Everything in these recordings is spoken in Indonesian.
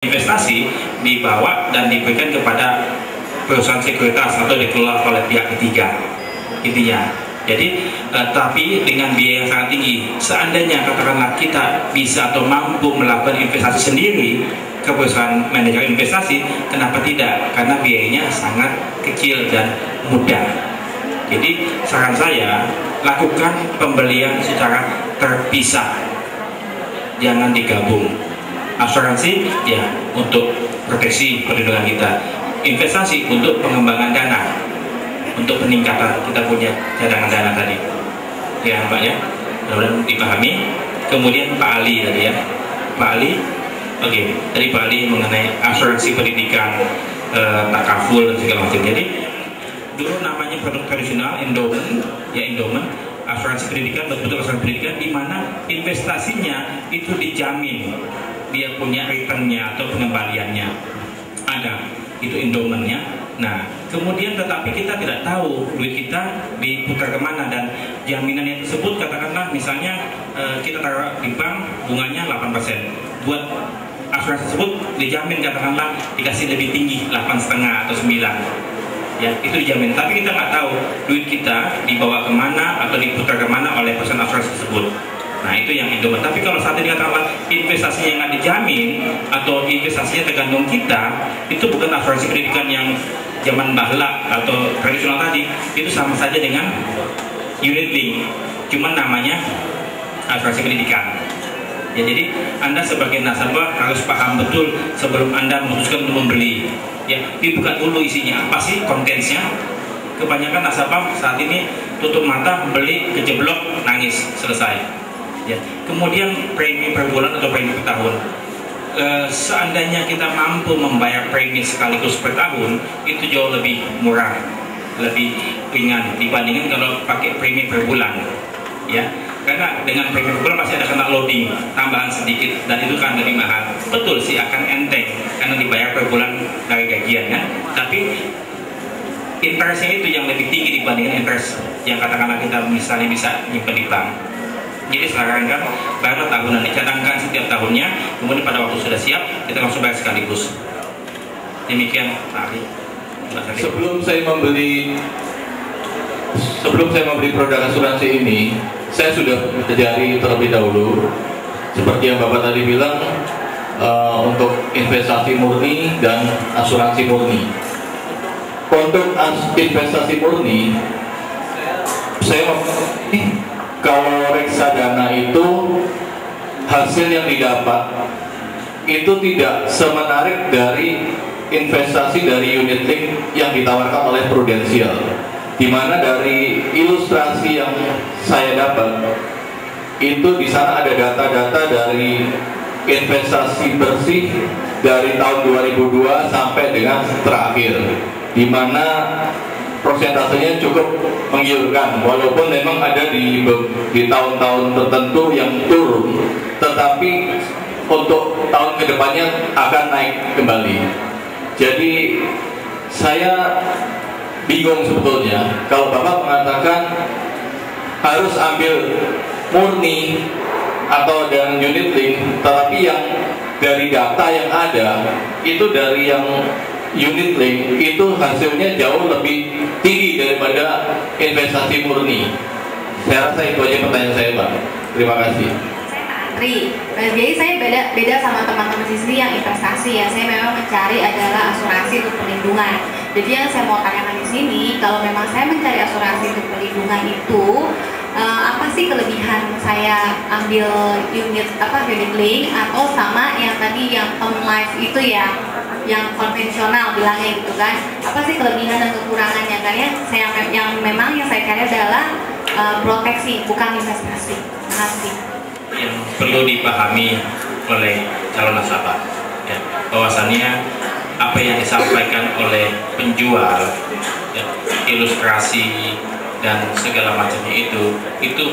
investasi dibawa dan diberikan kepada perusahaan sekuritas atau dikelola oleh pihak ketiga intinya. Jadi tapi dengan biaya yang sangat tinggi. Seandainya katakanlah kita bisa atau mampu melakukan investasi sendiri ke perusahaan manajer investasi, kenapa tidak? Karena biayanya sangat kecil dan mudah. Jadi saran saya, lakukan pembelian secara terpisah, jangan digabung. Asuransi ya untuk proteksi perlindungan kita, investasi untuk pengembangan dana, untuk peningkatan kita punya cadangan dana tadi ya Pak ya, mudah-mudahan dipahami. Kemudian Pak Ali tadi ya, Pak Ali, oke, tadi Pak Ali mengenai asuransi pendidikan, takaful dan segala macam. Jadi dulu namanya produk tradisional endowment ya, endowment asuransi pendidikan, betul-betul asuransi pendidikan di mana investasinya itu dijamin, dia punya returnnya atau pengembaliannya ada, itu endowmentnya. Nah kemudian tetapi kita tidak tahu duit kita diputar kemana, dan jaminannya tersebut katakanlah misalnya kita taruh di bank bunganya 8%, buat asuransi tersebut dijamin katakanlah dikasih lebih tinggi 8,5 atau 9 ya, itu dijamin, tapi kita nggak tahu duit kita dibawa kemana atau diputar kemana oleh perusahaan asuransi tersebut. Nah itu yang endowment. Tapi kalau saat ini katakanlah investasinya nggak dijamin atau investasinya tergantung kita, itu bukan asuransi pendidikan yang zaman bahla atau tradisional tadi, itu sama saja dengan unit link, cuman namanya asuransi pendidikan. Ya, jadi Anda sebagai nasabah harus paham betul sebelum Anda memutuskan untuk membeli. Ya, dibuka dulu isinya apa sih, kontensnya. Kebanyakan nasabah saat ini tutup mata, beli, kejeblok, nangis, selesai. Ya, kemudian premi per bulan atau premi per tahun. Seandainya kita mampu membayar premi sekaligus per tahun, itu jauh lebih murah, lebih ringan dibandingkan kalau pakai premi per bulan. Ya, karena dengan premi per bulan pasti ada kena loading tambahan sedikit, dan itu kan lebih mahal. Betul sih akan enteng karena dibayar per bulan dari gajian kan, tapi interestnya itu yang lebih tinggi dibandingkan interest yang katakanlah kita misalnya bisa nyimpen di bank. Jadi sarankan bayar tahunan, dicadangkan setiap tahunnya, kemudian pada waktu sudah siap kita langsung bayar sekaligus. Demikian Pak Ali. Sebelum saya membeli produk asuransi ini, saya sudah pelajari terlebih dahulu. Seperti yang Bapak tadi bilang, untuk investasi murni dan asuransi murni. Untuk investasi murni, saya kalau reksadana itu hasil yang didapat itu tidak semenarik dari investasi dari unit link yang ditawarkan oleh Prudential, di mana dari ilustrasi yang saya dapat itu di sana ada data-data dari investasi bersih dari tahun 2002 sampai dengan terakhir, di mana prosentasenya cukup menggiurkan, walaupun memang ada di tahun-tahun tertentu yang turun, tetapi untuk tahun kedepannya akan naik kembali. Jadi saya bingung sebetulnya kalau Bapak mengatakan harus ambil murni atau dengan unit link, tetapi yang dari data yang ada itu dari yang unit link itu hasilnya jauh lebih tinggi daripada investasi murni. Saya rasa itu aja pertanyaan saya, Pak. Terima kasih. Jadi saya beda sama teman-teman di sini yang investasi ya. Saya memang mencari adalah asuransi untuk perlindungan. Jadi yang saya mau tanyakan di sini, kalau memang saya mencari asuransi untuk perlindungan itu apa sih kelebihan saya ambil unit link atau sama yang tadi yang term life itu ya, yang konvensional bilangnya gitu kan, apa sih kelebihan dan kekurangannya? Karena yang saya cari adalah proteksi, bukan investasi. Terima kasih. Yang perlu dipahami oleh calon nasabah ya, bahwasannya apa yang disampaikan oleh penjual ya, ilustrasi dan segala macamnya itu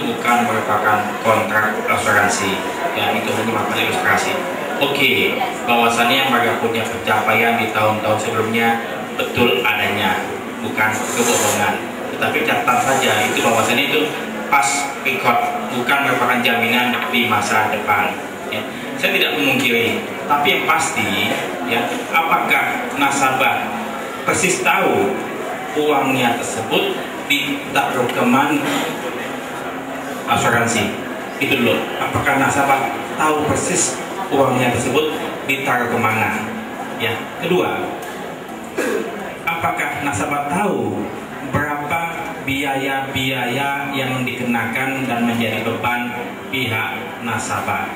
bukan merupakan kontrak asuransi ya, itu merupakan ilustrasi. Oke, bahwasannya mereka punya pencapaian di tahun-tahun sebelumnya betul adanya, bukan kebohongan. Tetapi catatan saja itu bahwasannya itu pas record, bukan merupakan jaminan di masa depan. Ya. Saya tidak memungkiri Tapi yang pasti, ya, apakah nasabah persis tahu uangnya tersebut ditaruh kemana asuransi? Itu dulu. Apakah nasabah tahu persis uangnya tersebut ditaruh kemana? Ya. Kedua, apakah nasabah tahu berapa biaya-biaya yang dikenakan dan menjadi beban pihak nasabah?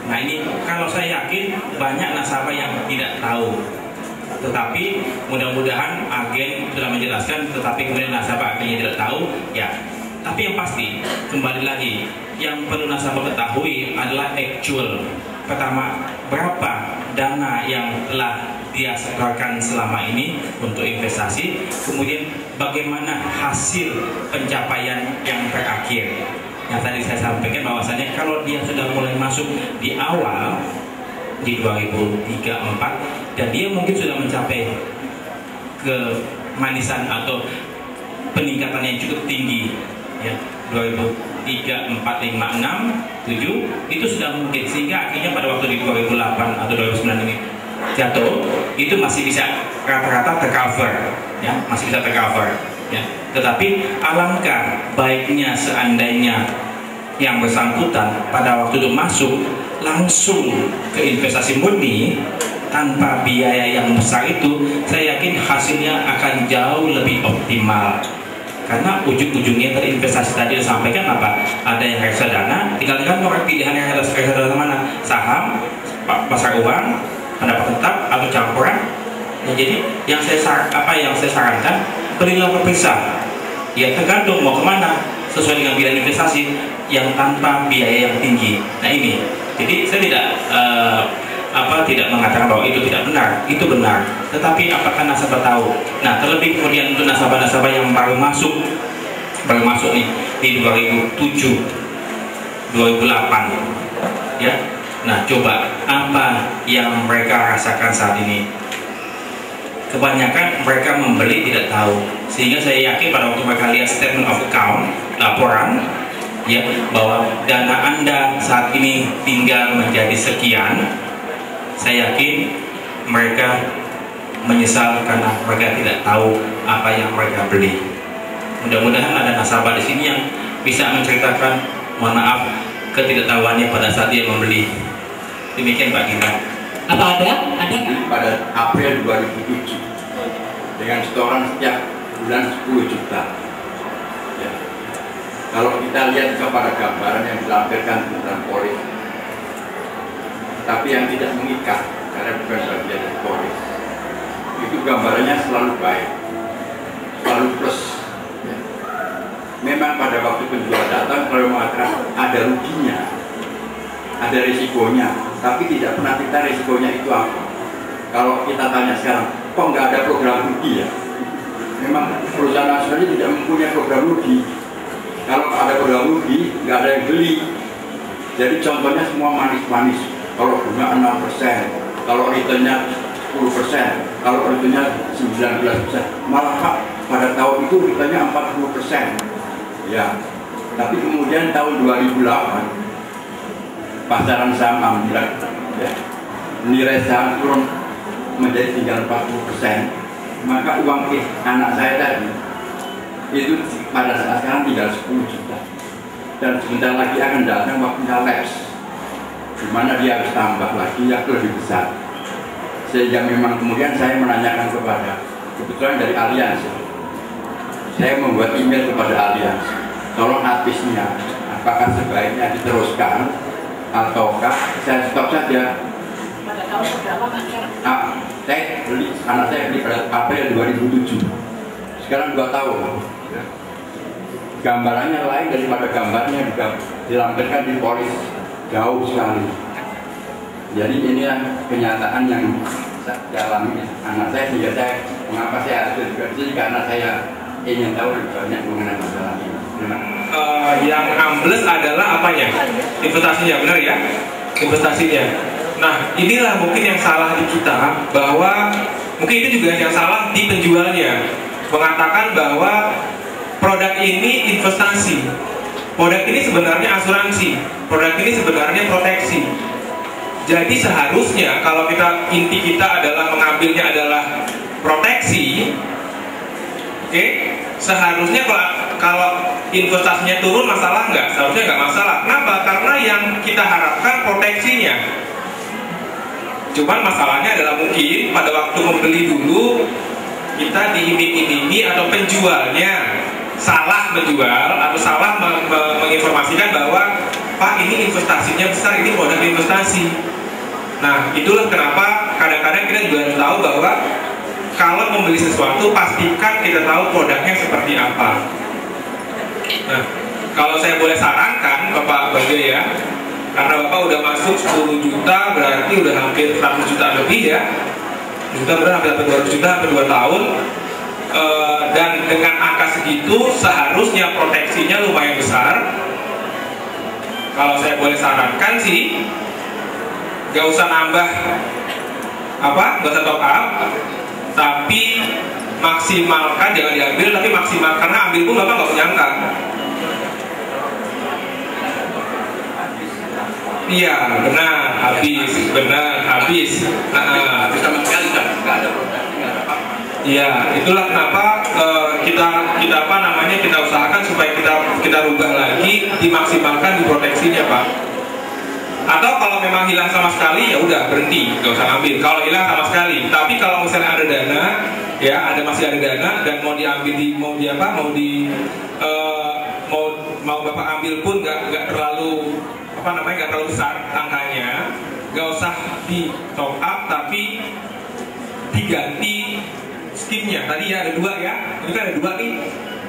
Nah, ini kalau saya yakin banyak nasabah yang tidak tahu. Tetapi mudah-mudahan agen sudah menjelaskan, tetapi kemudian nasabah akhirnya tidak tahu, ya. Tapi yang pasti, kembali lagi, yang perlu nasabah ketahui adalah actual. Pertama, berapa dana yang telah dia setorkan selama ini untuk investasi, kemudian bagaimana hasil pencapaian yang terakhir. Yang tadi saya sampaikan bahwasanya kalau dia sudah mulai masuk di awal di 2003-2004 dan dia mungkin sudah mencapai kemanisan atau peningkatan yang cukup tinggi, ya, 2003, 4, 5, 6, 7 itu sudah mungkin, sehingga akhirnya pada waktu di 2008 atau 2009 ini jatuh, itu masih bisa rata-rata tercover, ya, masih bisa tercover, ya. Tetapi alangkah baiknya seandainya yang bersangkutan pada waktu itu masuk langsung ke investasi murni tanpa biaya yang besar itu, saya yakin hasilnya akan jauh lebih optimal. Karena ujung-ujungnya dari investasi tadi disampaikan apa? Ada yang reksadana, tinggal orang pilihan yang ada reksadana mana? Saham, pasar uang, pendapat tetap atau campuran. Ya, jadi yang saya sarankan, belilah berpisah. Ya tergantung mau kemana sesuai dengan pilihan investasi yang tanpa biaya yang tinggi. Nah ini, jadi saya tidak mengatakan bahwa itu tidak benar, itu benar. Tetapi apakah nasabah tahu? Nah, terlebih kemudian untuk nasabah-nasabah yang baru masuk nih di 2007, 2008, ya. Nah, coba apa yang mereka rasakan saat ini? Kebanyakan mereka membeli tidak tahu, sehingga saya yakin pada waktu mereka lihat statement of account, laporan, ya, bahwa dana Anda saat ini tinggal menjadi sekian, saya yakin mereka menyesal karena mereka tidak tahu apa yang mereka beli. Mudah-mudahan ada nasabah di sini yang bisa menceritakan, mohon maaf, ketidaktahuannya pada saat dia membeli. Demikian Pak Gita. Apa ada? Ada nggak? Pada April 2007 dengan setoran setiap bulan 10 juta. Ya. Kalau kita lihat kepada gambaran yang dilampirkan dalam polis, tapi yang tidak mengikat karena bukan bagian dari polis, itu gambarannya selalu baik, selalu plus. Ya. Memang pada waktu penjual datang kalau mengatakan ada ruginya, ada risikonya, tapi tidak pernah kita risikonya itu apa. Kalau kita tanya sekarang, kok nggak ada program rugi ya? Memang perusahaan asuransi tidak mempunyai program rugi. Kalau ada program rugi, nggak ada yang beli. Jadi contohnya semua manis-manis. Kalau bunga 6%, kalau returnnya 10%, kalau returnnya 19%, malah Pak, pada tahun itu returnnya 40%. Ya, tapi kemudian tahun 2008 pasaran saham ambulan, ya, nilai saham turun menjadi tinggal 40%, maka uang anak saya tadi itu pada saat sekarang tinggal 10 juta, dan sebentar lagi akan datang waktunya lapse, di mana dia harus tambah lagi yang lebih besar. Sehingga memang kemudian saya menanyakan kebetulan dari Allianz, saya membuat email kepada Allianz, tolong notisnya apakah sebaiknya diteruskan ataukah saya stop saja. Pada tahun berapa Pak? Saya beli, anak saya beli pada April 2007. Sekarang 2 tahun. Ya. Gambarannya lain daripada gambarnya juga dilampirkan di polis, jauh sekali. Jadi inilah kenyataan yang dialami anak saya, sehingga saya mengapa saya harus juga di sini, karena saya ingin tahu lebih banyak mengenai masalah ini. Yang ambles adalah apanya? Investasinya, benar ya? Investasinya. Nah, inilah mungkin yang salah di kita, bahwa mungkin itu juga yang salah di penjualnya, mengatakan bahwa produk ini investasi, produk ini sebenarnya asuransi, produk ini sebenarnya proteksi. Jadi seharusnya kalau inti kita adalah mengambilnya adalah proteksi, oke, seharusnya kalau investasinya turun masalah nggak? Seharusnya nggak masalah. Kenapa? Karena yang kita harapkan proteksinya. Cuman masalahnya adalah mungkin pada waktu membeli dulu kita diiming-imingi atau penjualnya salah menjual atau salah menginformasikan bahwa Pak, ini investasinya besar, ini produk investasi. Nah, itulah kenapa kadang-kadang kita juga harus tahu bahwa kalau membeli sesuatu pastikan kita tahu produknya seperti apa. Nah, kalau saya boleh sarankan Bapak Bagja ya, karena Bapak udah masuk 10 juta berarti udah hampir 100 juta lebih ya. Juta berarti hampir 200 juta, hampir 2 tahun. Dan dengan angka segitu seharusnya proteksinya lumayan besar. Kalau saya boleh sarankan sih, gak usah nambah gak usah top up, tapi maksimalkan, jangan diambil tapi maksimal, karena ambil pun Bapak nggak menyangka. Iya benar, habis sama sekali kan nggak ada proteksi, nggak ada apa-apa. Iya, itulah kenapa kita usahakan supaya kita rubah lagi, dimaksimalkan di proteksinya Pak. Atau kalau memang hilang sama sekali ya udah berhenti, nggak usah ambil. Kalau hilang sama sekali, tapi kalau misalnya ada dana, ya masih ada dana dan mau diambil mau Bapak ambil pun nggak terlalu nggak terlalu besar angkanya, nggak usah di top up tapi diganti skimnya. Tadi ya ada 2 ya, ini kan ada 2 nih.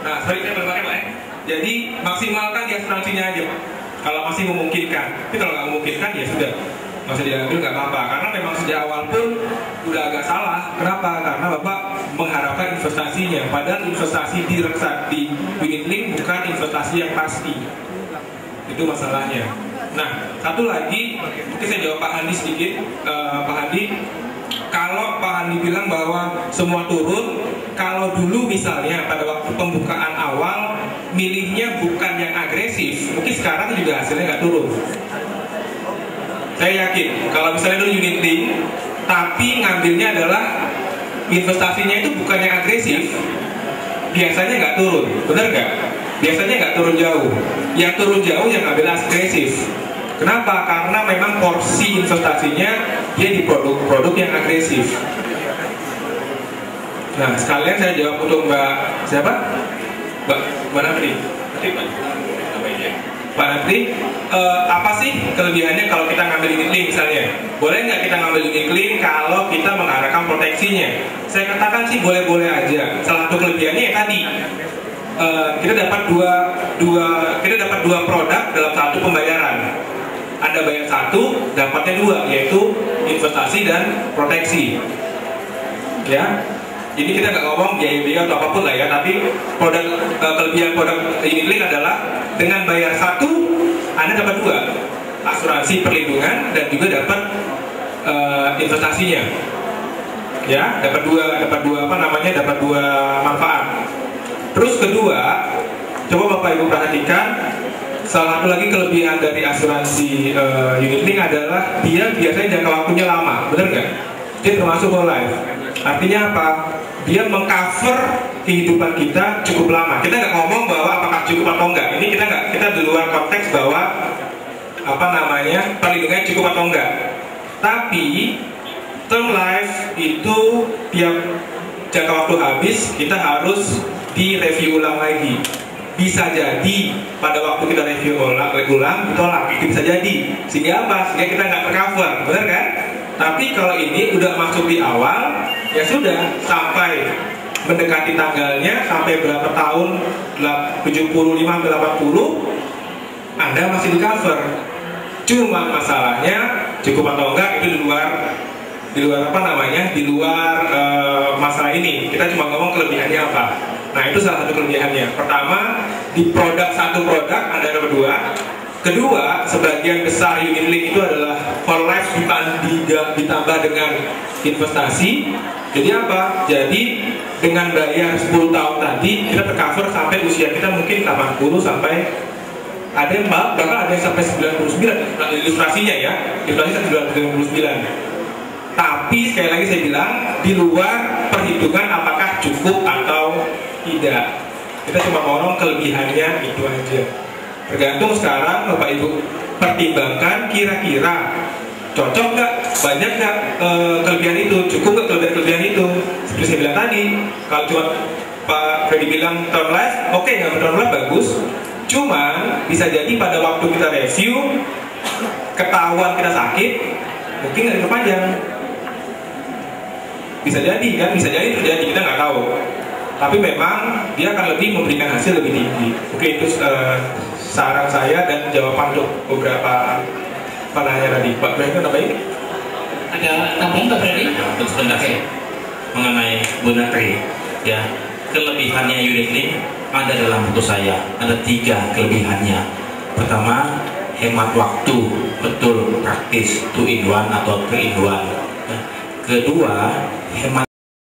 Nah, sorry saya berpakai Pak ya. Jadi maksimalkan di asuransinya aja Pak, kalau masih memungkinkan. Tapi kalau nggak memungkinkan ya sudah, nggak usah diambil, nggak apa-apa. Karena memang sejak awal pun udah agak salah. Kenapa? Karena Bapak mengharapkan investasinya, padahal investasi di unit link bukan investasi yang pasti. Itu masalahnya. Nah, satu lagi, mungkin saya jawab Pak Handi sedikit. Pak Handi, kalau Pak Handi bilang bahwa semua turun, kalau dulu misalnya pada waktu pembukaan awal milihnya bukan yang agresif, mungkin sekarang juga hasilnya nggak turun. Saya yakin kalau misalnya dulu unit link, tapi ngambilnya adalah investasinya itu bukan yang agresif, biasanya nggak turun, benar nggak? Biasanya nggak turun jauh. Yang turun jauh yang ngambil agresif. Kenapa? Karena memang porsi investasinya dia di produk-produk yang agresif. Nah, sekalian saya jawab untuk Mbak siapa? Mbak Natri. Pak Natri, apa sih kelebihannya kalau kita ngambil unit link misalnya? Boleh nggak kita ngambil unit link kalau kita mengarahkan proteksinya? Saya katakan sih boleh-boleh aja. Salah satu kelebihannya ya tadi, kita dapat dua produk dalam satu pembayaran. Anda bayar satu, dapatnya 2, yaitu investasi dan proteksi. Ya, ini kita nggak ngomong biaya atau apapun lah ya, tapi kelebihan produk unit link adalah dengan bayar 1, Anda dapat 2, asuransi perlindungan dan juga dapat investasinya. Ya, dapat dua manfaat. Terus kedua, coba Bapak Ibu perhatikan, salah satu lagi kelebihan dari asuransi unit link adalah dia biasanya jangka waktunya lama, benar nggak? Dia termasuk whole life. Artinya apa? Dia mengcover kehidupan kita cukup lama. Kita nggak ngomong bahwa apakah cukup atau enggak. Ini kita di luar konteks bahwa perlindungannya cukup atau enggak. Tapi term life itu tiap jangka waktu habis kita harus direview ulang lagi. Bisa jadi pada waktu kita review ulang ditolak, itu bisa jadi. Sehingga apa? Sehingga kita nggak tercover, benar kan? Tapi kalau ini udah masuk di awal, ya sudah sampai mendekati tanggalnya, sampai berapa tahun, 75-80, Anda masih di cover. Cuma masalahnya cukup atau enggak itu di luar masalah ini. Kita cuma ngomong kelebihannya apa. Nah, itu salah satu kelebihannya. Pertama, di satu produk Anda dapat 2. Kedua, sebagian besar unit link itu adalah for life ditambah dengan investasi. Jadi apa? Jadi dengan bayar 10 tahun tadi kita tercover sampai usia kita mungkin 80 sampai ada yang bahkan ada yang sampai 99. Nah, ilustrasinya ya, ilustrasi 99. Tapi sekali lagi saya bilang, di luar perhitungan apakah cukup atau tidak. Kita cuma ngomong kelebihannya itu aja. Tergantung sekarang Bapak Ibu pertimbangkan kira-kira cocok nggak, banyak nggak kelebihan itu, cukup nggak kelebihan itu. Seperti saya bilang tadi, kalau cuma Pak Freddy bilang term life, oke, nggak term life bagus. Cuman bisa jadi pada waktu kita review ketahuan kita sakit, mungkin nggak diperpanjang. Bisa jadi kan, bisa jadi terjadi, kita nggak tahu. Tapi memang dia akan lebih memberikan hasil lebih tinggi. Oke, itu saran saya dan jawaban untuk beberapa penanya tadi. Pak Freddy nambahin? Ada tambahan Pak Freddy? Untuk sebentar mengenai Bu Natri, ya, kelebihannya unit link ada dalam buku saya. Ada 3 kelebihannya. Pertama, hemat waktu, betul praktis, 2 in 1 atau 3 in 1. Kedua, hemat